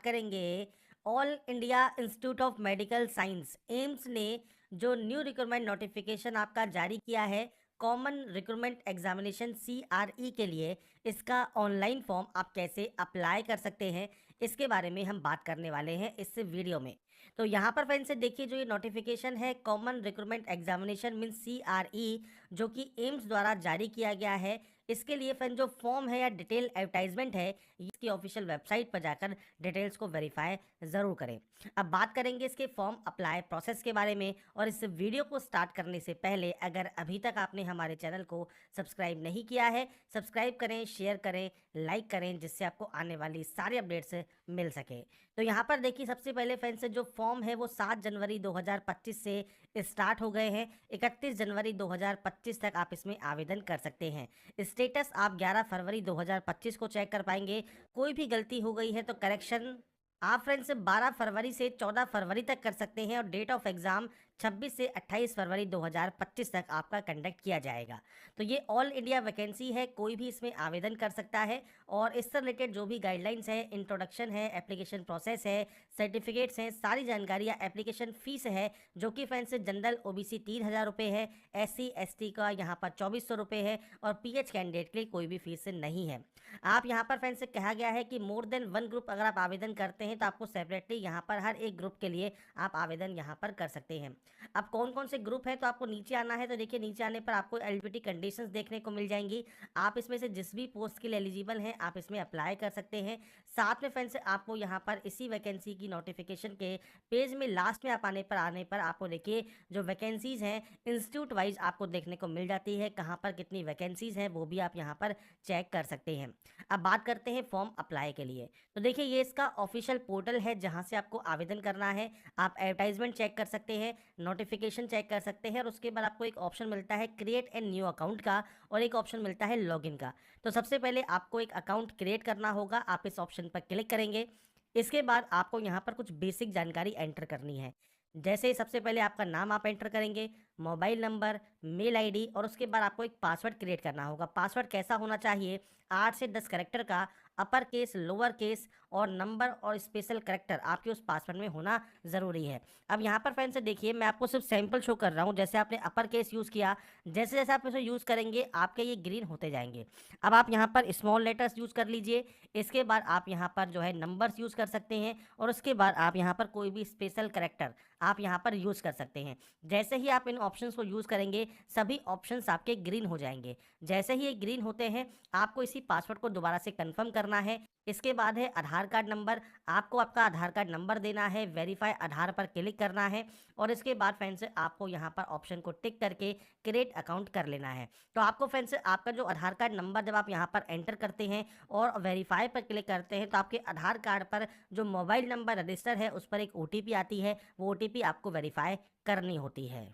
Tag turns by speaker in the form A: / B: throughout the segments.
A: करेंगे all India institute of medical science AIIMS ने जो न्यू रिक्रूटमेंट नोटिफिकेशन आपका जारी किया है कॉमन रिक्रूटमेंट एग्जामिनेशन CRE के लिए, इसका ऑनलाइन फॉर्म आप कैसे अप्लाई कर सकते हैं, इसके बारे में हम बात करने वाले हैं इस वीडियो में। तो यहाँ पर फ्रेंड्स देखिए, जो ये नोटिफिकेशन है common recruitment examination mean CRE, जो कि एम्स द्वारा जारी किया गया है, इसके लिए फ्रेंड जो फॉर्म है या डिटेल एडवर्टाइजमेंट है, इसकी ऑफिशियल वेबसाइट पर जाकर डिटेल्स को वेरीफाई ज़रूर करें। अब बात करेंगे इसके फॉर्म अप्लाई प्रोसेस के बारे में। और इस वीडियो को स्टार्ट करने से पहले अगर अभी तक आपने हमारे चैनल को सब्सक्राइब नहीं किया है, सब्सक्राइब करें, शेयर करें, लाइक करें, जिससे आपको आने वाली सारी अपडेट्स मिल सके। तो यहाँ पर देखिए, सबसे पहले फ्रेंड्स जो फॉर्म है वो 7 जनवरी 2025 से स्टार्ट हो गए हैं। 31 जनवरी 2025 तक आप इसमें आवेदन कर सकते हैं। स्टेटस आप 11 फरवरी 2025 को चेक कर पाएंगे। कोई भी गलती हो गई है तो करेक्शन आप फ्रेंड्स 12 फरवरी से 14 फरवरी तक कर सकते हैं। और डेट ऑफ एग्ज़ाम 26 से 28 फरवरी 2025 तक आपका कंडक्ट किया जाएगा। तो ये ऑल इंडिया वैकेंसी है, कोई भी इसमें आवेदन कर सकता है। और इससे रिलेटेड जो भी गाइडलाइंस है, इंट्रोडक्शन है, एप्लीकेशन प्रोसेस है, सर्टिफिकेट्स हैं, सारी जानकारियाँ, एप्लीकेशन फ़ीस है जो कि फ्रेंड्स जनरल OBC 3,000 रुपये है, SC ST का यहाँ पर 2,400 रुपये है, और PH कैंडिडेट के लिए कोई भी फीस नहीं है। आप यहाँ पर फ्रेंड्स कहा गया है कि मोर देन 1 ग्रुप अगर आप आवेदन करते हैं तो आपको सेपरेटली यहाँ पर हर एक ग्रुप के लिए आप आवेदन यहाँ पर कर सकते हैं। अब कौन कौन से ग्रुप है, तो आपको नीचे आना है। तो देखिए, नीचे आने पर आपको एलिजिबिलिटी कंडीशंस देखने को मिल जाएंगी। आप इसमें से जिस भी पोस्ट के लिए एलिजिबल हैं आप इसमें अप्लाई कर सकते हैं। साथ में फ्रेंड्स आपको यहाँ पर इसी वैकेंसी की नोटिफिकेशन के पेज में लास्ट में आप आने पर आपको देखिए जो वैकेंसीज हैं इंस्टीट्यूट वाइज आपको देखने को मिल जाती है। कहाँ पर कितनी वैकेंसीज हैं वो भी आप यहाँ पर चेक कर सकते हैं। अब बात करते हैं फॉर्म अप्लाई के लिए। तो देखिए, ये इसका ऑफिशियल पोर्टल है जहाँ से आपको आवेदन करना है। आप एडवर्टाइजमेंट चेक कर सकते हैं, नोटिफिकेशन चेक कर सकते हैं, और उसके बाद आपको एक ऑप्शन मिलता है क्रिएट एन न्यू अकाउंट का, और एक ऑप्शन मिलता है लॉगिन का। तो सबसे पहले आपको एक अकाउंट क्रिएट करना होगा। आप इस ऑप्शन पर क्लिक करेंगे। इसके बाद आपको यहाँ पर कुछ बेसिक जानकारी एंटर करनी है। जैसे सबसे पहले आपका नाम आप एंटर करेंगे, मोबाइल नंबर, मेल आईडी, और उसके बाद आपको एक पासवर्ड क्रिएट करना होगा। पासवर्ड कैसा होना चाहिए? 8 से 10 कैरेक्टर का, अपर केस, लोअर केस, और नंबर और स्पेशल कैरेक्टर आपके उस पासवर्ड में होना ज़रूरी है। अब यहाँ पर फ्रेंड्स देखिए, मैं आपको सिर्फ सैंपल शो कर रहा हूँ। जैसे आपने अपर केस यूज़ किया, जैसे जैसे आप इसे यूज़ करेंगे आपके ये ग्रीन होते जाएंगे। अब आप यहाँ पर स्मॉल लेटर्स यूज़ कर लीजिए। इसके बाद आप यहाँ पर जो है नंबर्स यूज़ कर सकते हैं, और उसके बाद आप यहाँ पर कोई भी स्पेशल कैरेक्टर आप यहाँ पर यूज़ कर सकते हैं। जैसे ही आप इन ऑप्शंस को यूज़ करेंगे सभी ऑप्शंस आपके ग्रीन हो जाएंगे। जैसे ही ये ग्रीन होते हैं आपको इसी पासवर्ड को दोबारा से कंफर्म करना है। इसके बाद है आधार कार्ड नंबर, आपको आपका आधार कार्ड नंबर देना है, वेरीफाई आधार पर क्लिक करना है, और इसके बाद फ्रेंड्स आपको यहाँ पर ऑप्शन को टिक करके क्रिएट अकाउंट कर लेना है। तो आपको फ्रेंड्स आपका जो आधार कार्ड नंबर जब आप यहाँ पर एंटर करते हैं और वेरीफाई पर क्लिक करते हैं तो आपके आधार कार्ड पर जो मोबाइल नंबर रजिस्टर है उस पर एक OTP आती है। वो OTP आपको वेरीफाई करनी होती है।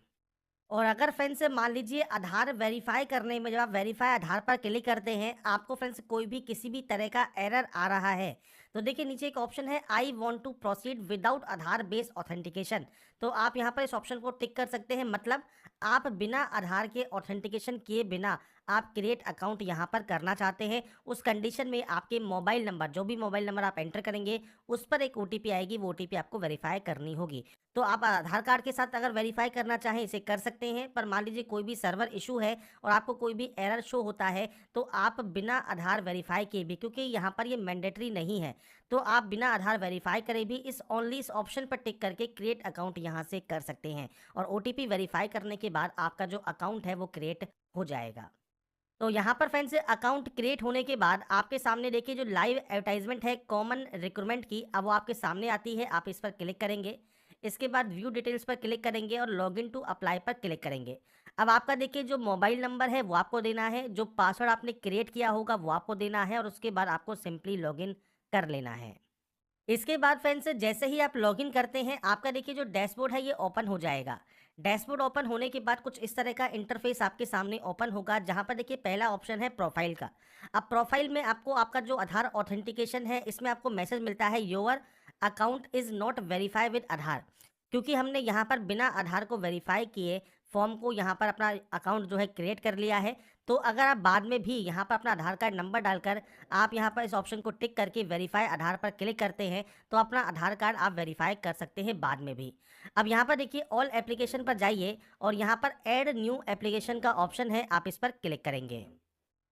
A: और अगर फ्रेंड्स मान लीजिए आधार वेरीफाई करने में जब आप वेरीफाई आधार पर क्लिक करते हैं आपको फ्रेंड्स कोई भी किसी भी तरह का एरर आ रहा है, तो देखिए नीचे एक ऑप्शन है I want to proceed without Aadhaar based authentication. तो आप यहाँ पर इस ऑप्शन को टिक कर सकते हैं। मतलब आप बिना आधार के ऑथेंटिकेशन किए बिना आप क्रिएट अकाउंट यहाँ पर करना चाहते हैं। उस कंडीशन में आपके मोबाइल नंबर, जो भी मोबाइल नंबर आप एंटर करेंगे उस पर एक OTP आएगी। वो OTP आपको वेरीफाई करनी होगी। तो आप आधार कार्ड के साथ अगर वेरीफाई करना चाहें इसे कर सकते हैं। पर मान लीजिए कोई भी सर्वर इशू है और आपको कोई भी एरर शो होता है तो आप बिना आधार वेरीफाई किए भी, क्योंकि यहाँ पर ये मैंडेटरी नहीं है, तो आप बिना आधार वेरीफाई करे भी इस ऑप्शन पर टिक करके क्रिएट अकाउंट यहाँ से कर सकते हैं। और OTP वेरीफाई करने के बाद आपका जो अकाउंट है वो क्रिएट हो जाएगा। तो यहाँ पर फ्रेंड्स अकाउंट क्रिएट होने के बाद आपके सामने देखिए जो लाइव एडवर्टाइजमेंट है कॉमन रिक्रूटमेंट की, अब वो आपके सामने आती है। आप इस पर क्लिक करेंगे। इसके बाद व्यू डिटेल्स पर क्लिक करेंगे और लॉगिन टू अप्लाई पर क्लिक करेंगे। अब आपका देखिए जो मोबाइल नंबर है वो आपको देना है, जो पासवर्ड आपने क्रिएट किया होगा वो आपको देना है, और उसके बाद आपको सिंपली लॉगिन कर लेना है। इसके बाद फ्रेंड्स जैसे ही आप लॉगिन करते हैं आपका देखिए जो डैशबोर्ड है ये ओपन हो जाएगा। डैशबोर्ड ओपन होने के बाद कुछ इस तरह का इंटरफेस आपके सामने ओपन होगा, जहां पर देखिए पहला ऑप्शन है प्रोफाइल का। अब प्रोफाइल में आपको आपका जो आधार ऑथेंटिकेशन है इसमें आपको मैसेज मिलता है your account is not verify with Aadhaar, क्योंकि हमने यहाँ पर बिना आधार को वेरीफाई किए फॉर्म को यहाँ पर अपना अकाउंट जो है क्रिएट कर लिया है। तो अगर आप बाद में भी यहाँ पर अपना आधार कार्ड नंबर डालकर आप यहाँ पर इस ऑप्शन को टिक करके वेरीफाई आधार पर क्लिक करते हैं तो अपना आधार कार्ड आप वेरीफाई कर सकते हैं बाद में भी। अब यहाँ पर देखिए ऑल एप्लीकेशन पर जाइए और यहाँ पर ऐड न्यू एप्लीकेशन का ऑप्शन है, आप इस पर क्लिक करेंगे।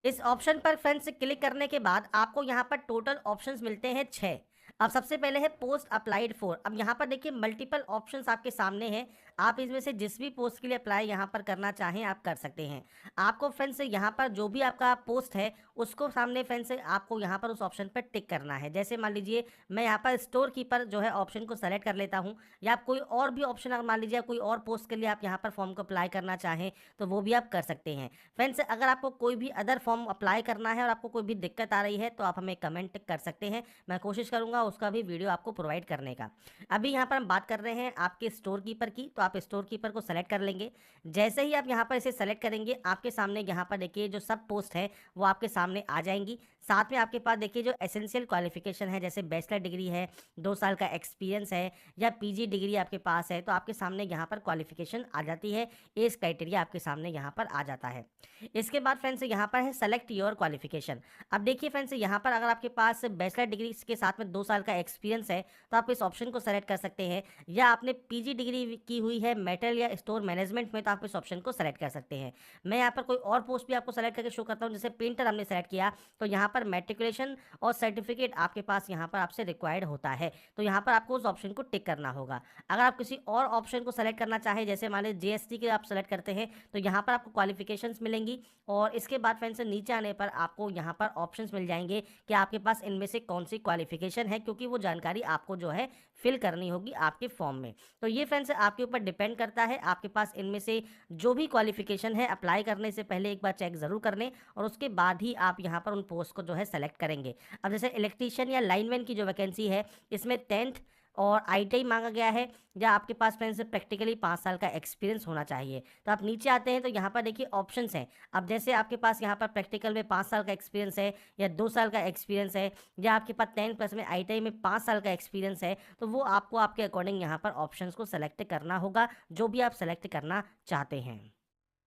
A: इस ऑप्शन पर फ्रेंड्स क्लिक करने के बाद आपको यहाँ पर टोटल ऑप्शंस मिलते हैं 6। अब सबसे पहले है पोस्ट अप्लाइड फॉर। अब यहाँ पर देखिए मल्टीपल ऑप्शंस आपके सामने हैं, आप इसमें से जिस भी पोस्ट के लिए अप्लाई यहाँ पर करना चाहें आप कर सकते हैं। आपको फ्रेंड्स यहाँ पर जो भी आपका पोस्ट है उसको सामने फ्रेंड्स आपको यहाँ पर उस ऑप्शन पर टिक करना है। जैसे मान लीजिए मैं यहाँ पर स्टोर कीपर जो है ऑप्शन को सेलेक्ट कर लेता हूँ, या आप कोई और भी ऑप्शन अगर मान लीजिए कोई और पोस्ट के लिए आप यहाँ पर फॉर्म को अप्लाई करना चाहें तो वो भी आप कर सकते हैं। फ्रेंड्स अगर आपको कोई भी अदर फॉर्म अप्लाई करना है और आपको कोई भी दिक्कत आ रही है तो आप हमें कमेंट कर सकते हैं, मैं कोशिश करूंगा उसका भी वीडियो आपको प्रोवाइड करने का। अभी यहाँ पर हम बात कर रहे हैं आपके स्टोर कीपर की, तो आप स्टोर कीपर को सेलेक्ट कर लेंगे। जैसे ही आप यहाँ पर इसे सेलेक्ट करेंगे आपके सामने यहाँ पर देखिए जो सब पोस्ट है वो आपके सामने आ जाएंगी। साथ में आपके पास देखिए जो एसेंशियल क्वालिफिकेशन है, जैसे बैचलर डिग्री है, 2 साल का एक्सपीरियंस है, या पीजी डिग्री आपके पास है, तो आपके सामने यहाँ पर क्वालिफिकेशन आ जाती है, एज क्राइटेरिया आपके सामने यहाँ पर आ जाता है। इसके बाद फ्रेंड्स यहाँ पर है सेलेक्ट योर क्वालिफिकेशन। अब देखिए फ्रेंड्स यहाँ पर अगर आपके पास बैचलर डिग्री के साथ में 2 साल का एक्सपीरियंस है तो आप इस ऑप्शन को सेलेक्ट कर सकते हैं, या आपने पीजी डिग्री की हुई है मेटल या स्टोर मैनेजमेंट में तो आप इस ऑप्शन को सेलेक्ट कर सकते हैं। मैं यहाँ पर कोई और पोस्ट भी आपको सेलेक्ट करके शो करता हूँ, जैसे पेंटर हमने सेलेक्ट किया तो यहाँ पर मैट्रिकुलेशन और सर्टिफिकेट आपके पास यहाँ पर आपसे रिक्वायर्ड होता है, तो यहाँ पर आपको उस ऑप्शन को टिक करना होगा। अगर आप किसी और ऑप्शन को सेलेक्ट करना चाहें, जैसे मान लीजिए जीएसटी के आप सेलेक्ट करते हैं तो यहाँ पर आपको क्वालिफिकेशंस मिलेंगी, और इसके बाद फ्रेंड्स नीचे आने पर आपको यहाँ पर ऑप्शंस मिल जाएंगे कि आपके पास इनमें से कौन सी क्वालिफिकेशन है, क्योंकि वो जानकारी आपको जो है फिल करनी होगी आपके फॉर्म में। तो ये फ्रेंड्स आपके ऊपर डिपेंड करता है, आपके पास इनमें से जो भी क्वालिफिकेशन है अप्लाई करने से पहले एक बार चेक ज़रूर कर लें, और उसके बाद ही आप यहाँ पर उन पोस्ट को जो है सेलेक्ट करेंगे। अब जैसे इलेक्ट्रीशियन या लाइनमैन की जो वैकेंसी है इसमें 10th और आईटीआई मांगा गया है, या आपके पास फ्रेंड्स प्रैक्टिकली 5 साल का एक्सपीरियंस होना चाहिए। तो आप नीचे आते हैं तो यहाँ पर देखिए ऑप्शंस हैं। अब जैसे आपके पास यहाँ पर प्रैक्टिकल में 5 साल का एक्सपीरियंस है, या 2 साल का एक्सपीरियंस है, या आपके पास 10+ में आईटीआई में 5 साल का एक्सपीरियंस है, तो वो आपको आपके अकॉर्डिंग यहाँ पर ऑप्शंस को सेलेक्ट करना होगा, जो भी आप सेलेक्ट करना चाहते हैं।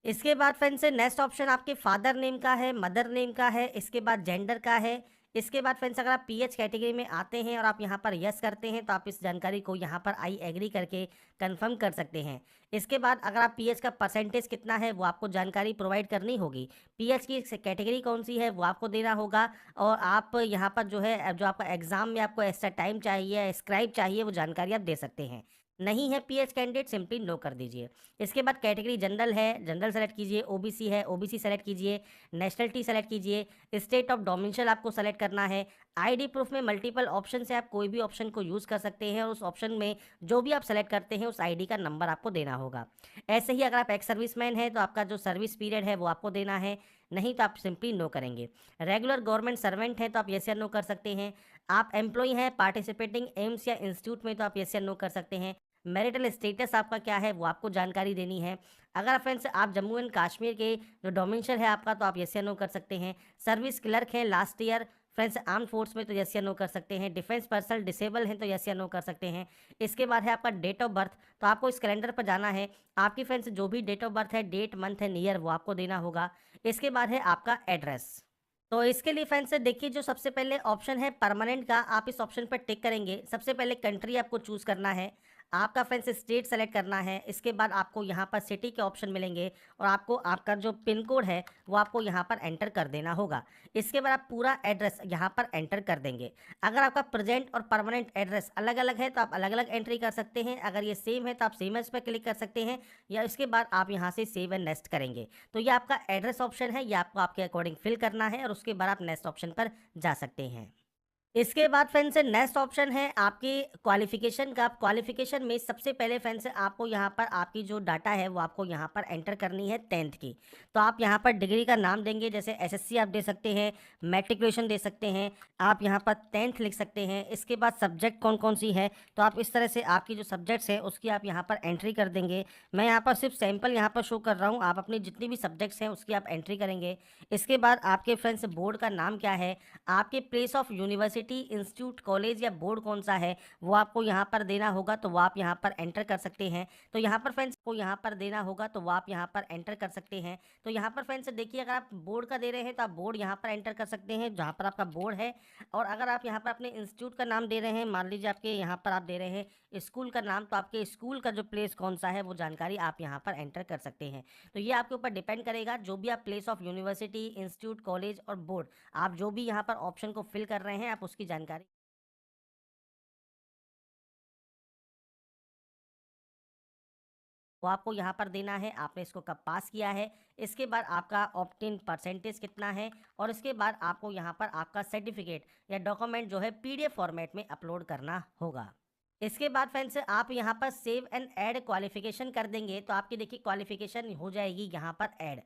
A: इसके बाद फ्रेंड्स नेक्स्ट ऑप्शन आपके फादर नेम का है, मदर नेम का है, इसके बाद जेंडर का है। इसके बाद फ्रेंड्स अगर आप पीएच कैटेगरी में आते हैं और आप यहाँ पर यस करते हैं तो आप इस जानकारी को यहाँ पर आई एग्री करके कंफर्म कर सकते हैं। इसके बाद अगर आप पीएच का परसेंटेज कितना है वो आपको जानकारी प्रोवाइड करनी होगी, पीएच की कैटेगरी कौन सी है वो आपको देना होगा, और आप यहाँ पर जो है जो आपका एग्जाम में आपको एक्स्ट्रा टाइम चाहिए, स्क्राइब चाहिए, वो जानकारी आप दे सकते हैं। नहीं है पीएच कैंडिडेट सिंपली नो कर दीजिए। इसके बाद कैटेगरी जनरल है, जनरल सेलेक्ट कीजिए, ओबीसी है ओबीसी सेलेक्ट कीजिए, नेशनलिटी सेलेक्ट कीजिए, स्टेट ऑफ डोमिसाइल आपको सेलेक्ट करना है। आईडी प्रूफ में मल्टीपल ऑप्शन से आप कोई भी ऑप्शन को यूज़ कर सकते हैं, और उस ऑप्शन में जो भी आप सेलेक्ट करते हैं उस आईडी का नंबर आपको देना होगा। ऐसे ही अगर आप एक्स सर्विसमैन है तो आपका जो सर्विस पीरियड है वो आपको देना है, नहीं तो आप सिंपली नो करेंगे। रेगुलर गवर्नमेंट सर्वेंट है तो आप यस या नो कर सकते हैं। आप एम्प्लॉई हैं पार्टिसिपेटिंग एम्स या इंस्टीट्यूट में तो आप यस या नो कर सकते हैं। मैरिटल स्टेटस आपका क्या है वो आपको जानकारी देनी है। अगर फ्रेंड्स आप जम्मू एंड कश्मीर के जो डोमिसाइल है आपका तो आप यस या नो कर सकते हैं। सर्विस क्लर्क है last year friends arm force में तो यस या नो कर सकते हैं। डिफेंस पर्सनल डिसेबल हैं तो यस या नो कर सकते हैं। इसके बाद है आपका डेट ऑफ बर्थ, तो आपको इस कैलेंडर पर जाना है, आपकी फ्रेंड्स जो भी डेट ऑफ बर्थ है, डेट मंथ एंड ईयर वो आपको देना होगा। इसके बाद है आपका एड्रेस। तो इसके लिए फ्रेंड्स देखिए जो सबसे पहले ऑप्शन है परमानेंट का, आप इस ऑप्शन पर टिक करेंगे। सबसे पहले कंट्री आपको चूज़ करना है, आपका फ्रेंड्स स्टेट सेलेक्ट करना है। इसके बाद आपको यहाँ पर सिटी के ऑप्शन मिलेंगे, और आपको आपका जो पिन कोड है वो आपको यहाँ पर एंटर कर देना होगा। इसके बाद आप पूरा एड्रेस यहाँ पर एंटर कर देंगे। अगर आपका प्रेजेंट और परमानेंट एड्रेस अलग अलग है तो आप अलग अलग एंट्री कर सकते हैं, अगर ये सेम है तो आप सेम एज पर क्लिक कर सकते हैं, या इसके बाद आप यहाँ से सेव एंड नेक्स्ट करेंगे। तो ये आपका एड्रेस ऑप्शन है, ये आपको आपके अकॉर्डिंग फिल करना है, और उसके बाद आप नेक्स्ट ऑप्शन पर जा सकते हैं। इसके बाद फ्रेंड्स नेक्स्ट ऑप्शन है आपकी क्वालिफिकेशन का। क्वालिफिकेशन में सबसे पहले फ्रेंड्स आपको यहाँ पर आपकी जो डाटा है वो आपको यहाँ पर एंटर करनी है 10th की। तो आप यहाँ पर डिग्री का नाम देंगे, जैसे एसएससी आप दे सकते हैं, मैट्रिकुलेशन दे सकते हैं, आप यहाँ पर 10th लिख सकते हैं। इसके बाद सब्जेक्ट कौन कौन सी है तो आप इस तरह से आपकी जो सब्जेक्ट्स है उसकी आप यहाँ पर एंट्री कर देंगे। मैं यहाँ पर सिर्फ सैम्पल यहाँ पर शो कर रहा हूँ, आप अपनी जितनी भी सब्जेक्ट्स हैं उसकी आप एंट्री करेंगे। इसके बाद आपके फ्रेंड्स बोर्ड का नाम क्या है, आपके place of university university, institute, college या बोर्ड कौन सा है वो आपको यहाँ पर देना होगा, तो वो आप यहाँ पर एंटर कर सकते हैं। तो यहाँ पर फ्रेंड्स को यहाँ पर देना होगा, तो वो आप यहाँ पर एंटर कर सकते हैं। तो यहाँ पर फ्रेंड्स देखिए, अगर आप बोर्ड का दे रहे हैं तो आप बोर्ड यहाँ पर एंटर कर सकते हैं जहाँ पर आपका बोर्ड है। और अगर आप यहाँ पर अपने इंस्टीट्यूट का नाम दे रहे हैं, मान लीजिए आपके यहाँ पर आप दे रहे हैं स्कूल का नाम, तो आपके स्कूल का जो प्लेस कौन सा है वो जानकारी आप यहाँ पर एंटर कर सकते हैं। तो ये आपके ऊपर डिपेंड करेगा, जो भी आप place of university, institute, college और बोर्ड आप जो भी यहाँ पर ऑप्शन को फिल कर रहे हैं, आप उसकी जानकारी वो आपको यहाँ पर देना है। आपने इसको कब पास किया है, इसके बाद आपका ऑप्टिन परसेंटेज कितना है, और इसके बाद आपको यहाँ पर आपका सर्टिफिकेट या डॉक्यूमेंट जो है पीडीएफ फॉर्मेट में अपलोड करना होगा। इसके बाद फ्रेंड्स आप यहाँ पर सेव एंड ऐड क्वालिफिकेशन कर देंगे, तो आपकी देखिए क्वालिफिकेशन हो जाएगी यहाँ पर ऐड।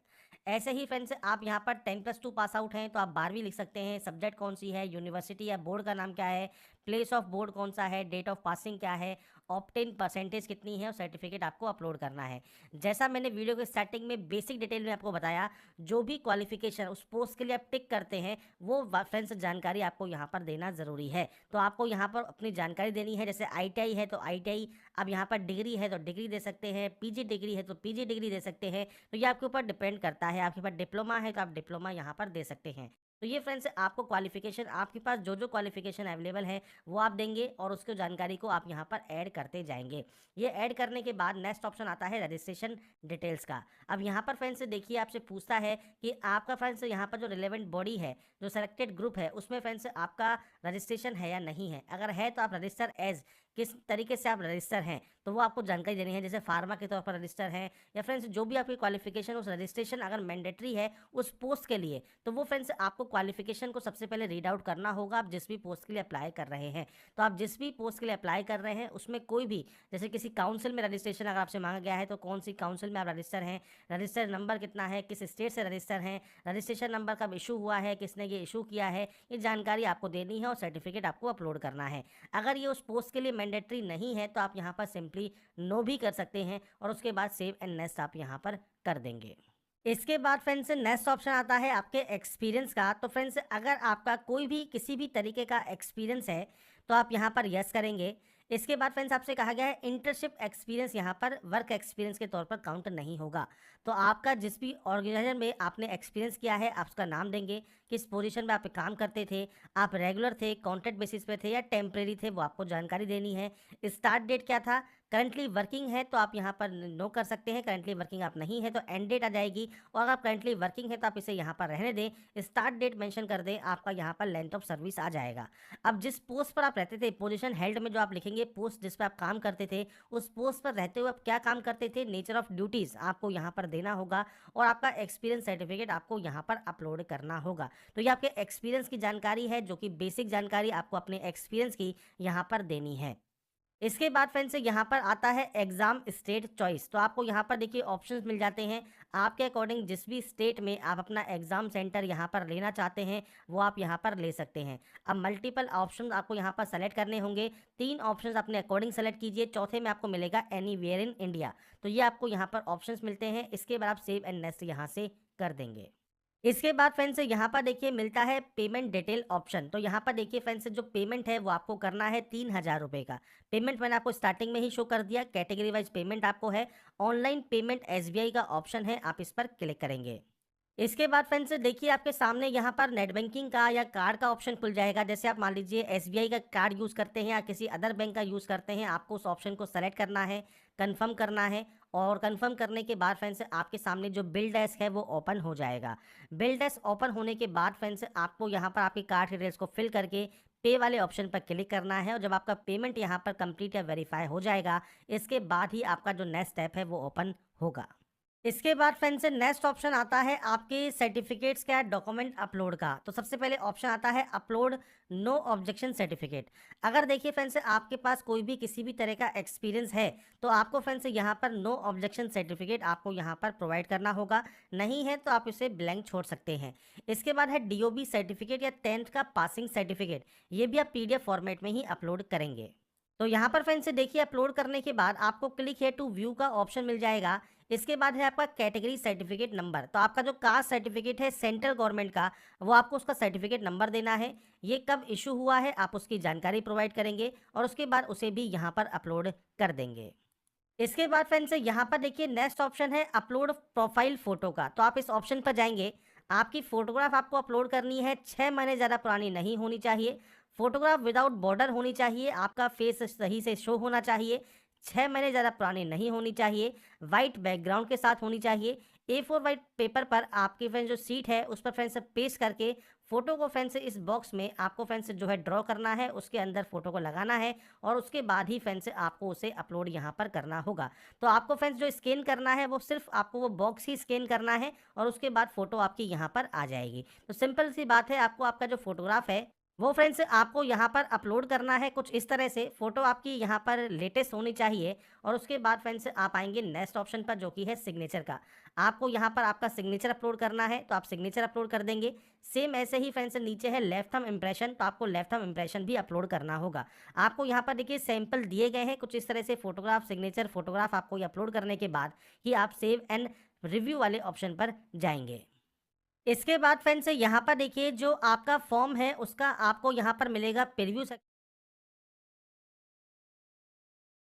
A: ऐसे ही फ्रेंड्स आप यहाँ पर 10+2 पास आउट हैं तो आप 12वीं लिख सकते हैं। सब्जेक्ट कौन सी है, यूनिवर्सिटी या बोर्ड का नाम क्या है, प्लेस ऑफ बोर्ड कौन सा है, डेट ऑफ पासिंग क्या है, ऑप्टेन परसेंटेज कितनी है और सर्टिफिकेट आपको अपलोड करना है। जैसा मैंने वीडियो के स्टार्टिंग में बेसिक डिटेल में आपको बताया, जो भी क्वालिफिकेशन उस पोस्ट के लिए आप टिक करते हैं वो फ्रेंड्स जानकारी आपको यहाँ पर देना ज़रूरी है। तो आपको यहाँ पर अपनी जानकारी देनी है। जैसे ITI है तो ITI, अब यहाँ पर डिग्री है तो डिग्री दे सकते हैं, PG डिग्री है तो PG डिग्री दे सकते हैं। तो ये आपके ऊपर डिपेंड करता है। आपके पास डिप्लोमा है तो आप डिप्लोमा यहाँ पर दे सकते हैं। तो ये फ्रेंड्स आपको क्वालिफिकेशन, आपके पास जो जो क्वालिफिकेशन अवेलेबल है वो आप देंगे और उसको जानकारी को आप यहाँ पर ऐड करते जाएंगे। ये ऐड करने के बाद नेक्स्ट ऑप्शन आता है रजिस्ट्रेशन डिटेल्स का। अब यहाँ पर फ्रेंड्स देखिए, आपसे पूछता है कि आपका फ्रेंड्स यहाँ पर जो रिलेवेंट बॉडी है, जो सेलेक्टेड ग्रुप है, उसमें फ्रेंड्स आपका रजिस्ट्रेशन है या नहीं है। अगर है तो आप रजिस्टर एज, किस तरीके से आप रजिस्टर हैं तो वो आपको जानकारी देनी है। जैसे फार्मा के तौर पर रजिस्टर हैं, या फ्रेंड्स जो भी आपकी क्वालिफिकेशन, उस रजिस्ट्रेशन अगर मैंडेटरी है उस पोस्ट के लिए, तो वो फ्रेंड्स आपको क्वालिफिकेशन को सबसे पहले रीड आउट करना होगा। आप जिस भी पोस्ट के लिए अप्लाई कर रहे हैं, तो आप जिस भी पोस्ट के लिए अप्लाई कर रहे हैं उसमें कोई भी, जैसे किसी काउंसिल में रजिस्ट्रेशन अगर आपसे मांगा गया है तो कौन सी काउंसिल में आप रजिस्टर हैं, रजिस्टर नंबर कितना है, किस स्टेट से रजिस्टर हैं, रजिस्ट्रेशन नंबर कब इशू हुआ है, किसने ये इशू किया है, ये जानकारी आपको देनी है और सर्टिफिकेट आपको अपलोड करना है। अगर ये उस पोस्ट के लिए मैंडेटरी नहीं है तो आप यहाँ पर सिंपली नो भी कर सकते हैं और उसके बाद सेव एंड नेक्स्ट आप यहाँ पर कर देंगे। इसके बाद फ्रेंड्स नेक्स्ट ऑप्शन आता है आपके एक्सपीरियंस का। तो फ्रेंड्स अगर आपका कोई भी किसी भी तरीके का एक्सपीरियंस है तो आप यहाँ पर यस करेंगे। इसके बाद फ्रेंड्स आपसे कहा गया है इंटर्नशिप एक्सपीरियंस यहाँ पर वर्क एक्सपीरियंस के तौर पर काउंट नहीं होगा। तो आपका जिस भी ऑर्गेनाइजेशन में आपने एक्सपीरियंस किया है आप उसका नाम देंगे, किस पोजीशन में आप काम करते थे, आप रेगुलर थे, कॉन्ट्रैक्ट बेसिस पे थे या टेम्परेरी थे, वो आपको जानकारी देनी है। स्टार्ट डेट क्या था, करंटली वर्किंग है तो आप यहाँ पर नो कर सकते हैं, करंटली वर्किंग आप नहीं है तो एंड डेट आ जाएगी, और अगर आप करंटली वर्किंग है तो आप इसे यहाँ पर रहने दें, स्टार्ट डेट मेंशन कर दें, आपका यहाँ पर लेंथ ऑफ सर्विस आ जाएगा। अब जिस पोस्ट पर आप रहते थे, पोजीशन हेल्ड में जो आप लिखेंगे, पोस्ट जिस पर आप काम करते थे, उस पोस्ट पर रहते हुए आप क्या काम करते थे, नेचर ऑफ ड्यूटीज़ आपको यहाँ पर देना होगा, और आपका एक्सपीरियंस सर्टिफिकेट आपको यहाँ पर अपलोड करना होगा। तो ये आपके एक्सपीरियंस की जानकारी है, जो कि बेसिक जानकारी आपको अपने एक्सपीरियंस की यहाँ पर देनी है। इसके बाद फ्रेंड्स यहाँ पर आता है एग्जाम स्टेट चॉइस। तो आपको यहाँ पर देखिए ऑप्शंस मिल जाते हैं, आपके अकॉर्डिंग जिस भी स्टेट में आप अपना एग्जाम सेंटर यहाँ पर लेना चाहते हैं वो आप यहाँ पर ले सकते हैं। अब मल्टीपल ऑप्शंस आपको यहाँ पर सेलेक्ट करने होंगे, 3 ऑप्शंस अपने अकॉर्डिंग सेलेक्ट कीजिए, चौथे में आपको मिलेगा एनीवेयर इन इंडिया। तो ये आपको यहाँ पर ऑप्शंस मिलते हैं। इसके बाद आप सेव एंड नेक्स्ट यहाँ से कर देंगे। इसके बाद फ्रेंड्स यहाँ पर देखिए मिलता है पेमेंट डिटेल ऑप्शन। तो यहाँ पर देखिए फ्रेंड्स जो पेमेंट है वो आपको करना है 3000 रुपये का। पेमेंट मैंने आपको स्टार्टिंग में ही शो कर दिया, कैटेगरी वाइज पेमेंट आपको है। ऑनलाइन पेमेंट SBI का ऑप्शन है, आप इस पर क्लिक करेंगे। इसके बाद फ्रेंड्स देखिए आपके सामने यहाँ पर नेट बैंकिंग का या कार्ड का ऑप्शन खुल जाएगा। जैसे आप मान लीजिए SBI का कार्ड यूज़ करते हैं या किसी अदर बैंक का यूज़ करते हैं, आपको उस ऑप्शन को सेलेक्ट करना है, कंफर्म करना है, और कंफर्म करने के बाद फ्रेंड्स आपके सामने जो बिल डेस्क है वो ओपन हो जाएगा। बिल डेस्क ओपन होने के बाद फ्रेंड्स आपको यहाँ पर आपकी कार्ड डिटेल्स को फिल करके पे वाले ऑप्शन पर क्लिक करना है, और जब आपका पेमेंट यहाँ पर कंप्लीट या वेरीफाई हो जाएगा, इसके बाद ही आपका जो नेक्स्ट स्टेप है वो ओपन होगा। इसके बाद फ्रेंड्स नेक्स्ट ऑप्शन आता है आपके सर्टिफिकेट्स का डॉक्यूमेंट अपलोड का। तो सबसे पहले ऑप्शन आता है अपलोड नो ऑब्जेक्शन सर्टिफिकेट। अगर देखिए फ्रेंड्स आपके पास कोई भी किसी भी तरह का एक्सपीरियंस है तो आपको फ्रेंड्स यहाँ पर नो ऑब्जेक्शन सर्टिफिकेट आपको यहाँ पर प्रोवाइड करना होगा, नहीं है तो आप इसे ब्लैंक छोड़ सकते हैं। इसके बाद है DOB सर्टिफिकेट या 10th का पासिंग सर्टिफिकेट, ये भी आप PDF फॉर्मेट में ही अपलोड करेंगे। तो यहाँ पर फ्रेंड्स देखिए अपलोड करने के बाद आपको क्लिक है टू व्यू का ऑप्शन मिल जाएगा। इसके बाद है आपका कैटेगरी सर्टिफिकेट नंबर। तो आपका जो कास्ट सर्टिफिकेट है सेंट्रल गवर्नमेंट का, वो आपको उसका सर्टिफिकेट नंबर देना है। ये कब इशू हुआ है आप उसकी जानकारी प्रोवाइड करेंगे और उसके बाद उसे भी यहाँ पर अपलोड कर देंगे। इसके बाद फ्रेंड्स यहाँ पर देखिए नेक्स्ट ऑप्शन है अपलोड प्रोफाइल फोटो का। तो आप इस ऑप्शन पर जाएंगे, आपकी फोटोग्राफ आपको अपलोड करनी है, 6 महीने ज़्यादा पुरानी नहीं होनी चाहिए, फोटोग्राफ विदाउट बॉर्डर होनी चाहिए, आपका फेस सही से शो होना चाहिए, 6 महीने ज़्यादा पुरानी नहीं होनी चाहिए, वाइट बैकग्राउंड के साथ होनी चाहिए। A4 वाइट पेपर पर आपकी फ्रेंड्स जो सीट है उस पर फ्रेंड्स पेस्ट करके फोटो को फ्रेंड्स इस बॉक्स में आपको फ्रेंड्स जो है ड्रॉ करना है, उसके अंदर फोटो को लगाना है और उसके बाद ही फ्रेंड्स आपको उसे अपलोड यहाँ पर करना होगा। तो आपको फ्रेंड्स जो स्कैन करना है वो सिर्फ आपको वो बॉक्स ही स्कैन करना है और उसके बाद फोटो आपकी यहाँ पर आ जाएगी। तो सिंपल सी बात है, आपको आपका जो फोटोग्राफ है वो फ्रेंड्स आपको यहाँ पर अपलोड करना है कुछ इस तरह से। फोटो आपकी यहाँ पर लेटेस्ट होनी चाहिए और उसके बाद फ्रेंड्स आप आएंगे नेक्स्ट ऑप्शन पर जो कि है सिग्नेचर का। आपको यहाँ पर आपका सिग्नेचर अपलोड करना है, तो आप सिग्नेचर अपलोड कर देंगे। सेम ऐसे ही फ्रेंड्स नीचे है लेफ्ट थंब इम्प्रेशन, तो आपको लेफ्ट थंब इम्प्रेशन भी अपलोड करना होगा। आपको यहाँ पर देखिए सैंपल दिए गए हैं कुछ इस तरह से, फोटोग्राफ सिग्नेचर फोटोग्राफ आपको ये अपलोड करने के बाद ही आप सेव एंड रिव्यू वाले ऑप्शन पर जाएंगे। इसके बाद फ्रेंड्स यहाँ पर देखिए जो आपका फॉर्म है उसका आपको यहाँ पर मिलेगा प्रीव्यू।